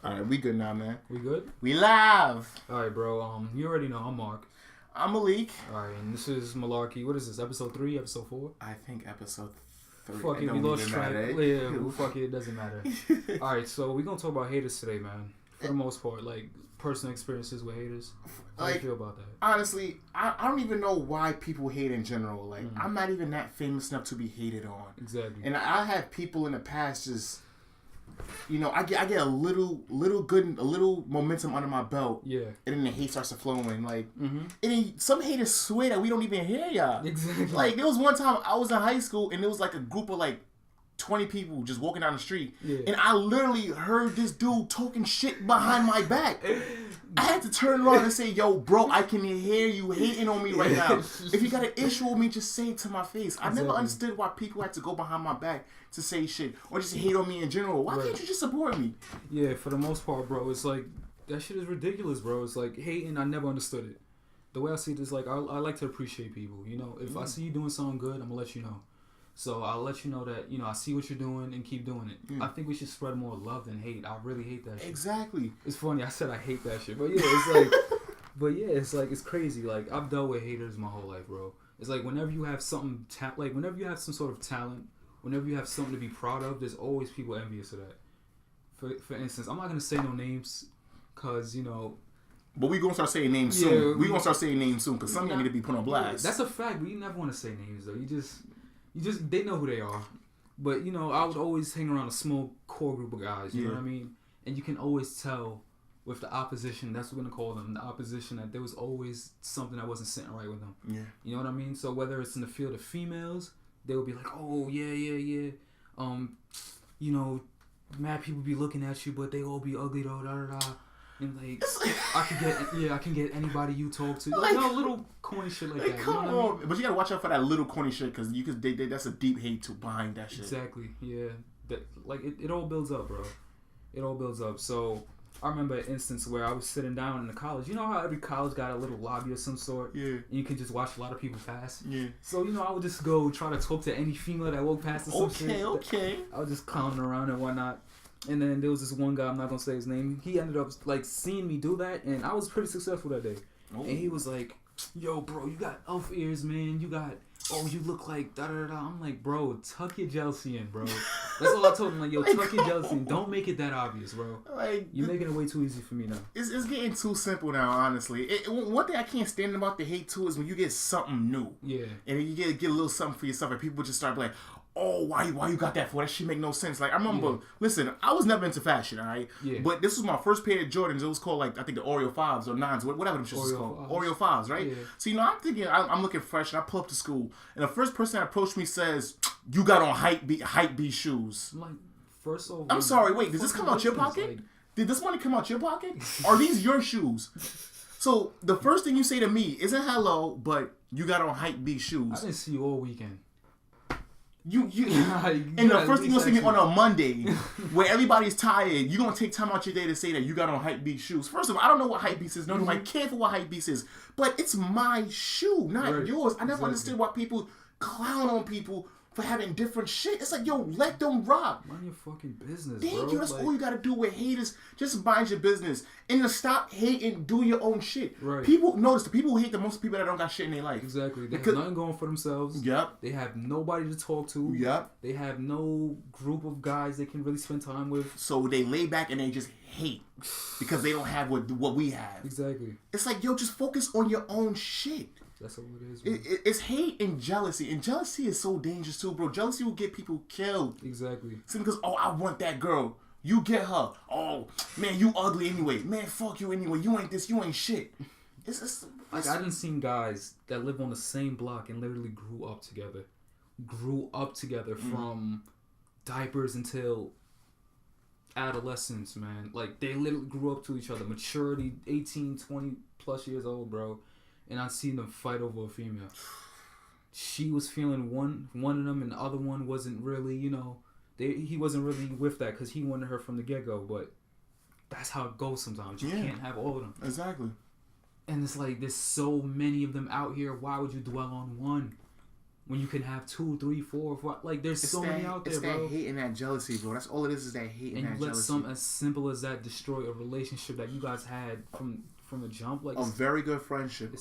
All right, we good now, man. We good? We live. All right, bro. You already know I'm Mark. I'm Malik. All right, and this is Malarkey. What is this? Episode 3? Episode 4? I think episode 3. Fuck it, we lost track. Yeah, fuck it. It doesn't matter. All right, so we're gonna talk about haters today, man. For the most part, like personal experiences with haters. How do you feel about that? Honestly, I don't even know why people hate in general. Like, I'm not even that famous enough to be hated on. Exactly. And I have people in the past just, you know, I get a little momentum under my belt. Yeah. And then the hate starts to flowing. Like, and then some haters swear that we don't even hear y'all. Exactly. Like, there was one time I was in high school and there was like a group of like 20 people just walking down the street. Yeah. And I literally heard this dude talking shit behind my back. I had to turn around and say, yo, bro, I can hear you hating on me right now. If you got an issue with me, just say it to my face. I never understood why people had to go behind my back to say shit or just hate on me in general. Why can't you just support me? Yeah, for the most part, bro, it's like, that shit is ridiculous, bro. It's like, hating, I never understood it. The way I see it is like, I like to appreciate people, you know? If I see you doing something good, I'm gonna let you know. So I'll let you know that, you know, I see what you're doing and keep doing it. I think we should spread more love than hate. I really hate that shit. Exactly. It's funny, I said I hate that shit. But yeah, it's like, it's crazy. Like, I've dealt with haters my whole life, bro. It's like whenever you have something, whenever you have some sort of talent, whenever you have something to be proud of, there's always people envious of that. For instance, I'm not going to say no names because, you know. But we going to start saying names soon. We going to start saying names soon because some of y'all need to be put on blast. That's a fact, but you never want to say names, though. They know who they are. But, you know, I would always hang around a small core group of guys, you know what I mean? And you can always tell with the opposition, that's what we're going to call them, the opposition, that there was always something that wasn't sitting right with them. Yeah. You know what I mean? So whether it's in the field of females, they would be like, oh, yeah. You know, mad people be looking at you, but they all be ugly, though, da-da-da. And like, I can get anybody you talk to, like, little corny shit like that. Come you know on, but you gotta watch out for that little corny shit because that's a deep hate to behind that shit. Exactly, yeah. That it all builds up, bro. It all builds up. So I remember an instance where I was sitting down in the college. You know how every college got a little lobby of some sort. Yeah. And you can just watch a lot of people pass. Yeah. So you know, I would just go try to talk to any female that walked past or some shit. Okay. I was just clowning around and whatnot. And then there was this one guy, I'm not going to say his name. He ended up, like, seeing me do that, and I was pretty successful that day. Oh. And he was like, yo, bro, you got elf ears, man. You look like da-da-da-da. I'm like, bro, tuck your jealousy in, bro. That's all I told him. Like, yo, tuck your jealousy in. Don't make it that obvious, bro. Like, you're making it way too easy for me now. It's getting too simple now, honestly. One thing I can't stand about the hate, too, is when you get something new. Yeah. And you get a little something for yourself, and people just start like, oh, why you got that for? That shit make no sense. Like, I remember, listen, I was never into fashion, all right? Yeah. But this was my first pair of Jordans. It was called, like, I think the Oreo 5s or 9s, whatever them shit was called. Oreo 5s, right? Yeah. So, you know, I'm thinking, I'm looking fresh, and I pull up to school, and the first person that approached me says, you got on hype B shoes. I'm like, first of all, I'm sorry, wait, does this come out your pocket? Like... Did this money come out your pocket? Are these your shoes? So, the first thing you say to me isn't hello, but you got on hype B shoes. I didn't see you all weekend. And the first thing you're gonna see me on a Monday, where everybody's tired, you're gonna take time out your day to say that you got on hype beast shoes. First of all, I don't know what hype beast is. Nobody care for what hype beast is, but it's my shoe, not yours. I never understood why people clown on people for having different shit. It's like, yo, let them rock. Mind your fucking business, Thank bro. you. That's all you gotta do with haters. Just mind your business. And to stop hating, do your own shit. Right. People, notice the people who hate the most people that don't got shit in their life. Exactly. They have nothing going for themselves. Yep. They have nobody to talk to. Yep. They have no group of guys they can really spend time with. So they lay back and they just hate because they don't have what we have. Exactly. It's like, yo, just focus on your own shit. That's all it is. It's hate and jealousy. And jealousy is so dangerous too, bro. Jealousy will get people killed. Exactly. Simply because, oh, I want that girl. You get her. Oh, man, you ugly anyway. Man, fuck you anyway. You ain't this. You ain't shit. It's like, I done seen guys that live on the same block and literally grew up together. From diapers until adolescence, man. Like, they literally grew up to each other. Maturity, 18, 20 plus years old, bro. And I seen them fight over a female. She was feeling one of them, and the other one wasn't really, you know, he wasn't really with that because he wanted her from the get-go. But that's how it goes sometimes. You can't have all of them. Exactly. And it's like, there's so many of them out here. Why would you dwell on one? when you can have 2, 3, 4, 5. Like, there's so many out there, bro. It's that hate and that jealousy, bro. That's all it is that hate and that jealousy. And you let something as simple as that destroy a relationship that you guys had from the jump. Like, a very good friendship.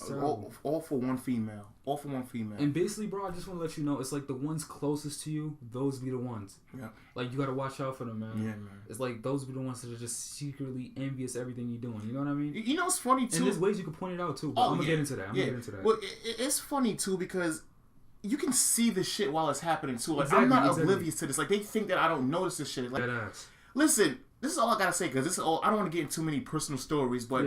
All for one female. All for one female. And basically, bro, I just want to let you know, it's like the ones closest to you, those be the ones. Yeah. Like, you got to watch out for them, man. Yeah, man. It's like, those be the ones that are just secretly envious of everything you're doing. You know what I mean? You know what's funny, too? And there's ways you can point it out, too. But I'm going to get into that. I'm going to get into that. Well, it's funny, too, because you can see the shit while it's happening, too. Like, I'm not oblivious to this. Like, they think that I don't notice this shit. Like, listen, this is all I got to say, because this is all, I don't want to get into too many personal stories, but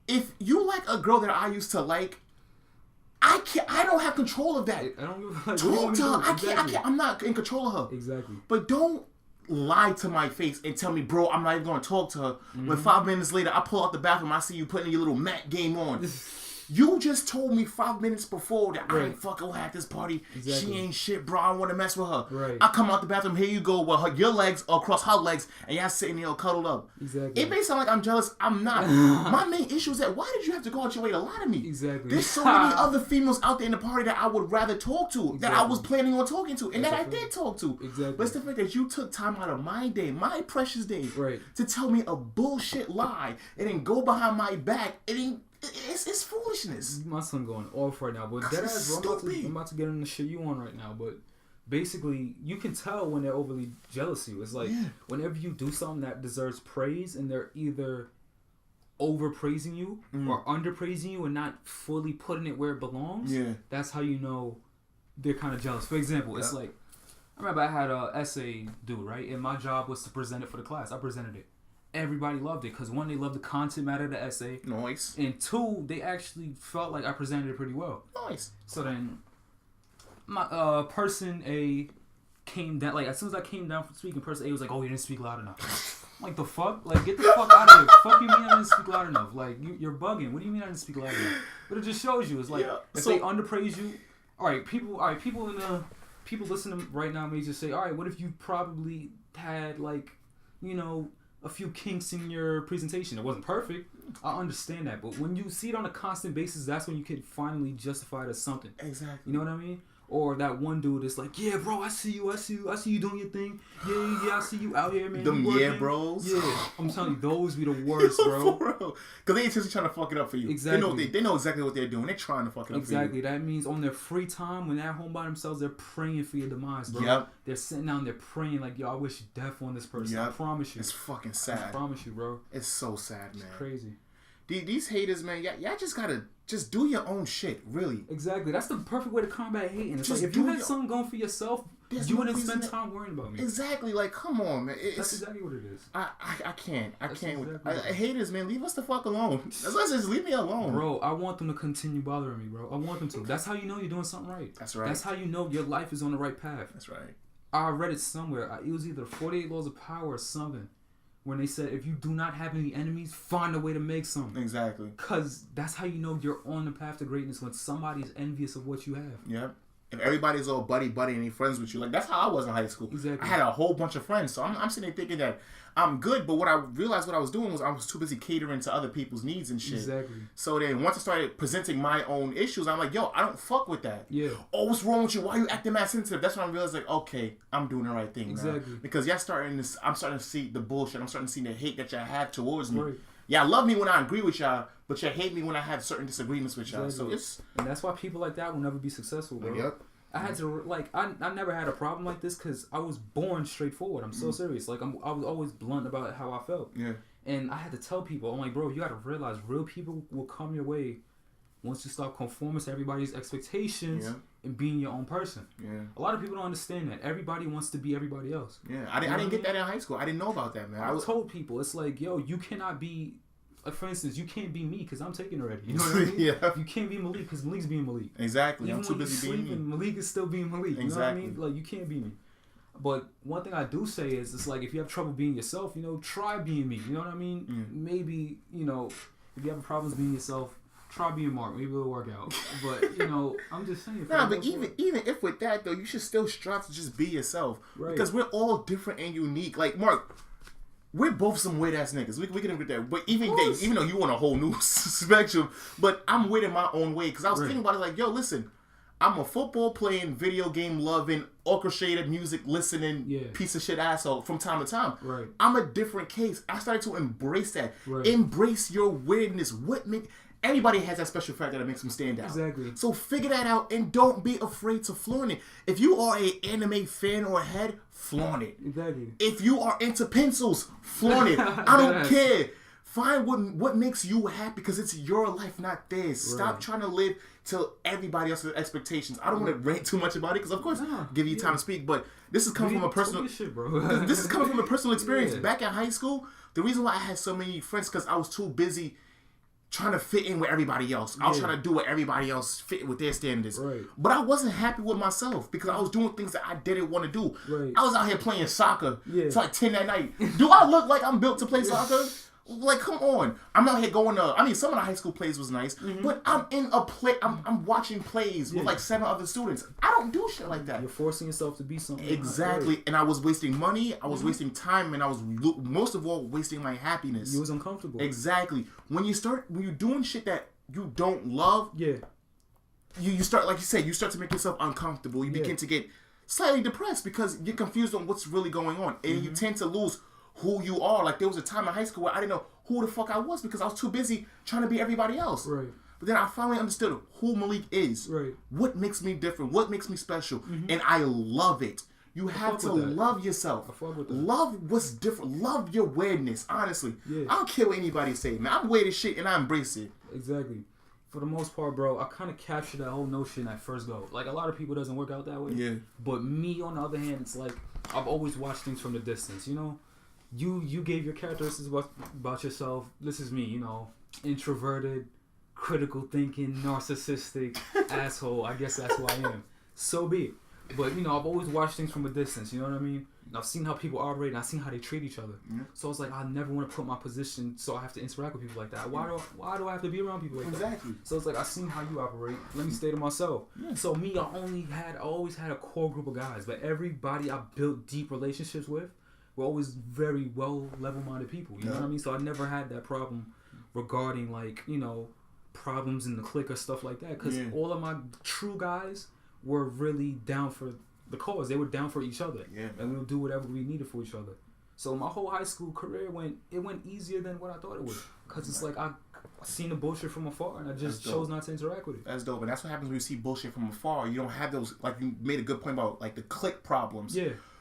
if you like a girl that I used to like, I don't have control of that. I don't give a talk to her. I can't. I'm not in control of her. Exactly. But don't lie to my face and tell me, bro, I'm not even going to talk to her. Mm-hmm. When 5 minutes later, I pull out the bathroom, I see you putting your little mat game on. You just told me 5 minutes before that I ain't fucking at this party. Exactly. She ain't shit, bro. I want to mess with her. Right. I come out the bathroom. Here you go. Well, your legs are across her legs, and y'all sitting there cuddled up. Exactly. It may sound like I'm jealous. I'm not. My main issue is that why did you have to go out your way to lie to me? Exactly. There's so many other females out there in the party that I would rather talk to, that I was planning on talking to, and that I did talk to. Exactly. But it's the fact that you took time out of my day, my precious day, to tell me a bullshit lie, and then go behind my back, and then it's foolishness. My son going off right now, but deadass, I'm about to get into the shit you on right now. But basically, you can tell when they're overly jealous of you. It's like whenever you do something that deserves praise, and they're either overpraising you or underpraising you, and not fully putting it where it belongs. Yeah, that's how you know they're kind of jealous. For example, it's like I remember I had a essay due, right, and my job was to present it for the class. I presented it. Everybody loved it because one, they loved the content matter of the essay. Nice. And two, they actually felt like I presented it pretty well. Nice. So then, my person A came down. Like as soon as I came down from speaking, person A was like, "Oh, you didn't speak loud enough." I'm like, the fuck? Like, get the fuck out of here. Fuck you mean I didn't speak loud enough? Like you're bugging. What do you mean I didn't speak loud enough? But it just shows you. It's like if they underpraise you. People listening right now may just say, all right, what if you probably had like, a few kinks in your presentation. It wasn't perfect. I understand that. But when you see it on a constant basis, that's when you can finally justify it as something. Exactly. You know what I mean? Or that one dude is like, yeah, bro, I see you doing your thing. Yeah, I see you out here, man. Them bros. Yeah, I'm telling you, those be the worst, bro. Because they ain't just trying to fuck it up for you. Exactly. They know exactly what they're doing. They're trying to fuck it up for you. Exactly. That means on their free time, when they're at home by themselves, they're praying for your demise, bro. Yep. They're sitting down, they're praying like, yo, I wish death on this person. Yep. I promise you. It's fucking sad. I promise you, bro. It's so sad, man. It's crazy. These haters, man, y'all just gotta just do your own shit, really. Exactly. That's the perfect way to combat hating. It's just like, if you had something going for yourself, you wouldn't spend time worrying about me. Exactly. Like, come on, man. That's exactly what it is. I can't. Haters, man, leave us the fuck alone. Let's just leave me alone. Bro, I want them to continue bothering me, bro. I want them to. That's how you know you're doing something right. That's right. That's how you know your life is on the right path. That's right. I read it somewhere. It was either 48 Laws of Power or something. When they said, if you do not have any enemies, find a way to make some. Exactly. Because that's how you know you're on the path to greatness, when somebody's envious of what you have. Yep. If everybody's all buddy and they friends with you. Like, that's how I was in high school. Exactly. I had a whole bunch of friends. So I'm sitting there thinking that I'm good. But what I realized what I was doing was I was too busy catering to other people's needs and shit. Exactly. So then once I started presenting my own issues, I'm like, yo, I don't fuck with that. Yeah. Oh, what's wrong with you? Why are you acting mad sensitive? That's when I realized, like, okay, I'm doing the right thing now. Because I'm starting to see the bullshit. I'm starting to see the hate that y'all have towards me. Right. Y'all love me when I agree with y'all, but y'all hate me when I have certain disagreements with y'all. So and that's why people like that will never be successful, bro. Yep. I had to, like, I never had a problem like this because I was born straightforward. I'm so serious. Like, I was always blunt about how I felt. Yeah. And I had to tell people, I'm like, bro, you got to realize real people will come your way once you start conforming to everybody's expectations and being your own person. Yeah. A lot of people don't understand that. Everybody wants to be everybody else. Yeah. I didn't get that in high school. I didn't know about that, man. I told people, it's like, yo, you cannot be... for instance, you can't be me because I'm taken already. You know what I mean? Yeah. You can't be Malik because Malik's being Malik. Exactly. Even I'm too busy being me. Malik is still being Malik. You know what I mean? Like, you can't be me. But one thing I do say is, it's like, if you have trouble being yourself, try being me. You know what I mean? Maybe, if you have problems being yourself, try being Mark. Maybe it'll work out. But, I'm just saying. Nah, but even if with that, though, you should still strive to just be yourself. Right. Because we're all different and unique. Like, Mark... We're both some weird ass niggas. We can agree that. But even though you on a whole new spectrum, but I'm weird in my own way. Because I was thinking about it like, yo, listen, I'm a football playing, video game loving, orchestrated music listening piece of shit asshole from time to time. Right. I'm a different case. I started to embrace that. Right. Embrace your weirdness. Everybody has that special factor that makes them stand out. Exactly. So figure that out and don't be afraid to flaunt it. If you are an anime fan or head, flaunt it. Exactly. If you are into pencils, flaunt it. I don't care. Find what makes you happy because it's your life, not theirs. Right. Stop trying to live to everybody else's expectations. I don't want to rant too much about it because, of course, give you time to speak. But this is coming from a personal. Shit, bro. This is coming from a personal experience. Back in high school, the reason why I had so many friends because I was too busy trying to fit in with everybody else. I was trying to do what everybody else fit with their standards. Right. But I wasn't happy with myself because I was doing things that I didn't want to do. Right. I was out here playing soccer. It's like 10 at night. Do I look like I'm built to play soccer? Like, come on. I'm out here going to... some of the high school plays was nice, but I'm in a play... I'm watching plays with like 7 other students. I don't do shit like that. You're forcing yourself to be something. Exactly. And I was wasting money, I was wasting time, and I was, most of all, wasting my happiness. You was uncomfortable. Exactly. When you're doing shit that you don't love, you start, like you said, you start to make yourself uncomfortable. You begin to get slightly depressed because you're confused on what's really going on. And you tend to lose who you are. Like, there was a time in high school where I didn't know who the fuck I was because I was too busy trying to be everybody else. Right. But then I finally understood who Malik is. Right. What makes me different? What makes me special? And I love it. You have to love yourself. I fuck with that. Love what's different. Love your weirdness, honestly. I don't care what anybody say, man. I'm weird as shit and I embrace it. Exactly. For the most part, bro, I kind of captured that whole notion at first go. Like, a lot of people doesn't work out that way. Yeah. But me, on the other hand, it's like, I've always watched things from the distance, you know? You gave your characteristics about yourself. This is me, you know, introverted, critical thinking, narcissistic, asshole. I guess that's who I am. So be it. But, you know, I've always watched things from a distance, you know what I mean? And I've seen how people operate and I've seen how they treat each other. So it's like, I never want to put my position so I have to interact with people like that. Why do I have to be around people like that? Exactly. So it's like, I've seen how you operate. Let me stay to myself. So me, I always had a core group of guys, but everybody I built deep relationships with were always very well level-minded people. You know what I mean? So I never had that problem regarding, like, you know, problems in the clique or stuff like that. Because all of my true guys were really down for the cause. They were down for each other. And we would do whatever we needed for each other. So my whole high school career went easier than what I thought it would. Because it's like I seen the bullshit from afar and I just chose not to interact with it. That's dope. And that's what happens when you see bullshit from afar. You don't have those, like you made a good point about, like, the clique problems.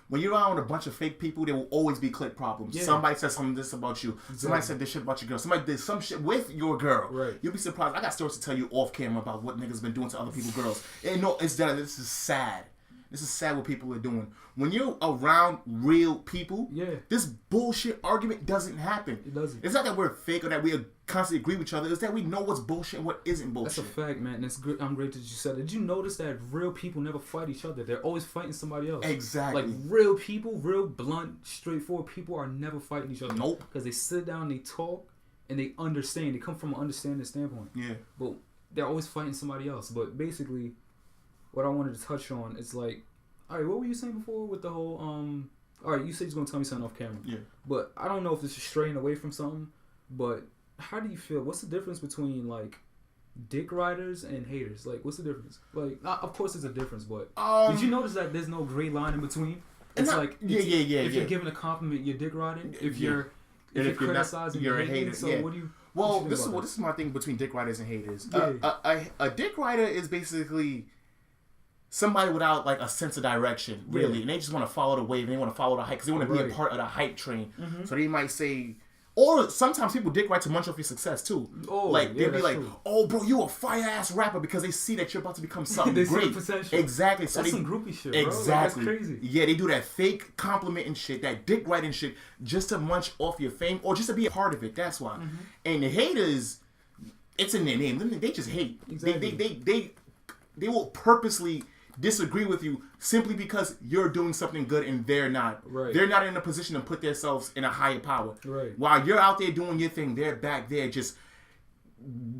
When you're around a bunch of fake people, there will always be clique problems. Somebody says something this about you. Somebody said this shit about your girl. Somebody did some shit with your girl. You'll be surprised. I got stories to tell you off camera about what niggas been doing to other people's girls. And no, it's that this is sad. This is sad what people are doing. When you're around real people, this bullshit argument doesn't happen. It doesn't. It's not that we're fake or that we constantly agree with each other. It's that we know what's bullshit and what isn't bullshit. That's a fact, man. And it's good. I'm great that you said it. Did you notice that real people never fight each other? They're always fighting somebody else. Exactly. Like, real people, real blunt, straightforward people are never fighting each other. Nope. Because they sit down, they talk, and they understand. They come from an understanding standpoint. But they're always fighting somebody else. But basically, what I wanted to touch on is like, all right, what were you saying before with the whole, all right, you said you're going to tell me something off camera. But I don't know if this is straying away from something, but how do you feel? What's the difference between, like, dick riders and haters? Like, what's the difference? Like, of course there's a difference, but did you notice that there's no gray line in between? It's like, if you're giving a compliment, you're dick riding. If you're criticizing, you're a hater. So what do you... Well, this is my thing between dick riders and haters. A dick rider is basically somebody without, like, a sense of direction, really. And they just want to follow the wave. And they want to follow the hype because they want to be a part of the hype train. So they might say... Or sometimes people dick ride to munch off your success, too. They'll be like, true. Oh, bro, you a fire-ass rapper because they see that you're about to become something great. Exactly. So that's some groupie shit, bro. Exactly. Like, that's crazy. Yeah, they do that fake compliment and shit, that dick riding shit, just to munch off your fame or just to be a part of it. That's why. And the haters, it's in their name. They just hate. Exactly. They will purposely disagree with you simply because you're doing something good and they're not. They're not in a position to put themselves in a higher power. While you're out there doing your thing, they're back there just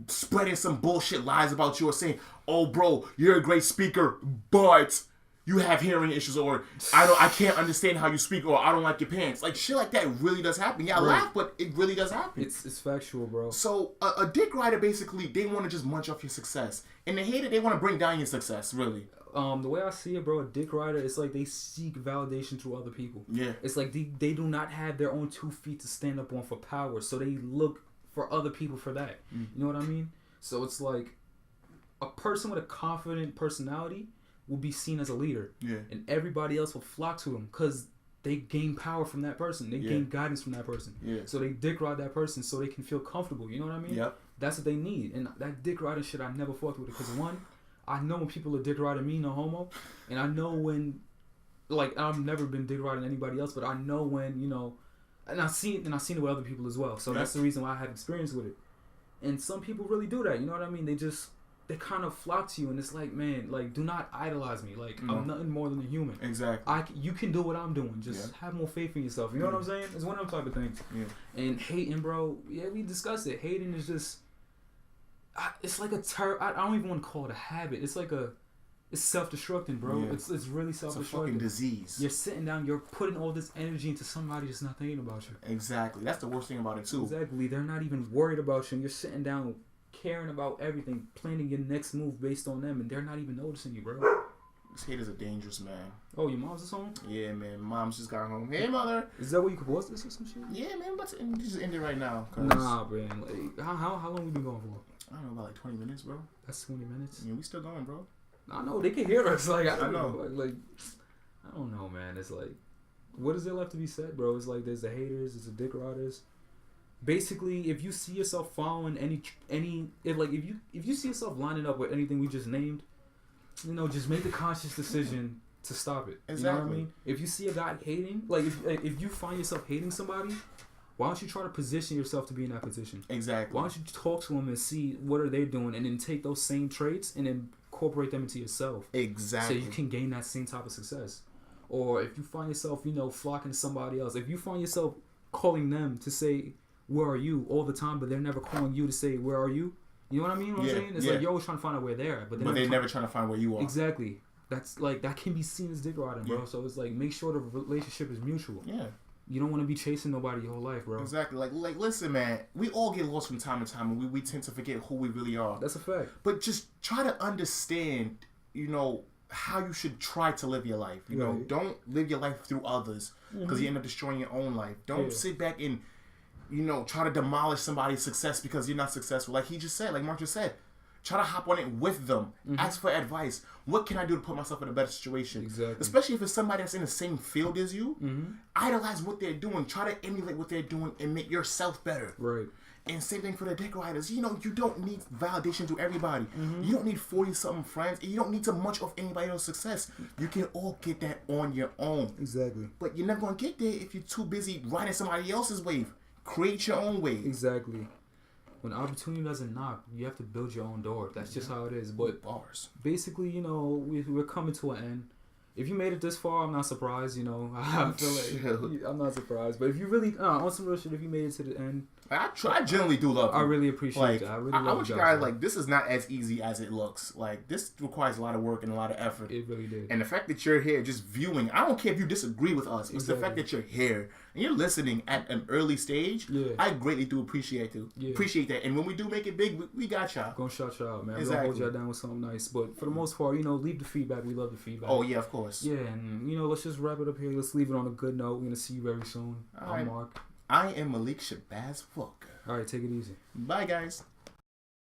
spreading some bullshit lies about you or saying, oh, bro, you're a great speaker, but you have hearing issues, or I can't understand how you speak, or I don't like your pants. Like shit like that really does happen. Yeah, I laugh, but it really does happen. It's factual, bro. So a dick rider basically, they want to just munch off your success, and the hater, they want to bring down your success. Really. The way I see it, bro, a dick rider, it's like they seek validation through other people. Yeah. It's like they do not have their own 2 feet to stand up on for power, so they look for other people for that. You know what I mean? So it's like a person with a confident personality will be seen as a leader. Yeah. And everybody else will flock to him because they gain power from that person. They gain guidance from that person. Yeah. So they dick ride that person so they can feel comfortable. You know what I mean? Yep. That's what they need. And that dick riding shit, I never fucked with it. Because one, I know when people are dick riding me, no homo. And I know when, like, I've never been dick riding anybody else, but I know when, you know, and I've seen it with other people as well. So that's the reason why I have experience with it. And some people really do that. You know what I mean? They kind of flock to you, and it's like, man, like, do not idolize me. Like, I'm nothing more than a human. Exactly. You can do what I'm doing. Just have more faith in yourself. You know what I'm saying? It's one of them type of things. Yeah. And hating, bro, we discussed it. Hating is just, it's like I don't even want to call it a habit. It's like it's self-destructing, bro. Yeah. It's really self-destructing. It's a fucking disease. You're sitting down, you're putting all this energy into somebody that's not thinking about you. Exactly. That's the worst thing about it, too. Exactly. They're not even worried about you, and you're sitting down caring about everything, planning your next move based on them, and they're not even noticing you, bro. This haters are dangerous, man. Oh, your mom's just home? Yeah, man. Mom's just got home. Hey, mother. Is that where you could post this or some shit? Yeah, man. Let's just end it right now. Nah, man. Like, how long we been going for? I don't know, about like 20 minutes, bro. That's 20 minutes? Yeah, we still going, bro. I know. They can hear us. Like, I know. Like, I don't know, man. It's like, what is there left to be said, bro? It's like, there's the haters, there's the dick riders. Basically, if you see yourself following if you see yourself lining up with anything we just named, you know, just make the conscious decision to stop it. Exactly. You know what I mean? If you see a guy hating, like if you find yourself hating somebody, why don't you try to position yourself to be in that position? Exactly. Why don't you talk to them and see what are they doing, and then take those same traits and then incorporate them into yourself. Exactly. So you can gain that same type of success. Or if you find yourself, you know, flocking to somebody else, if you find yourself calling them to say, where are you, all the time, but they're never calling you to say, where are you? You know what I mean? What I'm saying? It's like you're always trying to find out where they're at. But they're never trying to find where you are. Exactly. That's like, that can be seen as dick riding, bro. So it's like, make sure the relationship is mutual. Yeah. You don't want to be chasing nobody your whole life, bro. Exactly. Like, listen, man. We all get lost from time to time, and we tend to forget who we really are. That's a fact. But just try to understand, you know, how you should try to live your life. You know, don't live your life through others, because you end up destroying your own life. Don't sit back and, you know, try to demolish somebody's success because you're not successful. Like he just said, like Mark just said, try to hop on it with them. Ask for advice. What can I do to put myself in a better situation? Exactly. Especially if it's somebody that's in the same field as you. Idolize what they're doing. Try to emulate what they're doing and make yourself better. Right. And same thing for the dick riders. You know, you don't need validation to everybody. You don't need 40-something friends. And you don't need to munch off anybody else's success. You can all get that on your own. Exactly. But you're never going to get there if you're too busy riding somebody else's wave. Create your own wave. Exactly. When opportunity doesn't knock, you have to build your own door. That's just how it is. But bars. Basically, you know, we're coming to an end. If you made it this far, I'm not surprised. You know, I feel like I'm not surprised. But if you really, on some real shit, if you made it to the end, I generally do love you. I really appreciate that. I really love want you guys, like, this is not as easy as it looks. Like, this requires a lot of work and a lot of effort. It really did. And the fact that you're here just viewing, I don't care if you disagree with us, but the fact that you're here and you're listening at an early stage, I greatly do appreciate that. And when we do make it big, we got y'all. Gonna shout y'all out, man. We're gonna hold y'all down with something nice. But for the most part, you know, leave the feedback. We love the feedback. Oh, yeah, of course. Yeah, and, you know, let's just wrap it up here. Let's leave it on a good note. We're gonna see you very soon. I'm Mark. I am Malik Shabazz Walker. All right, take it easy. Bye, guys.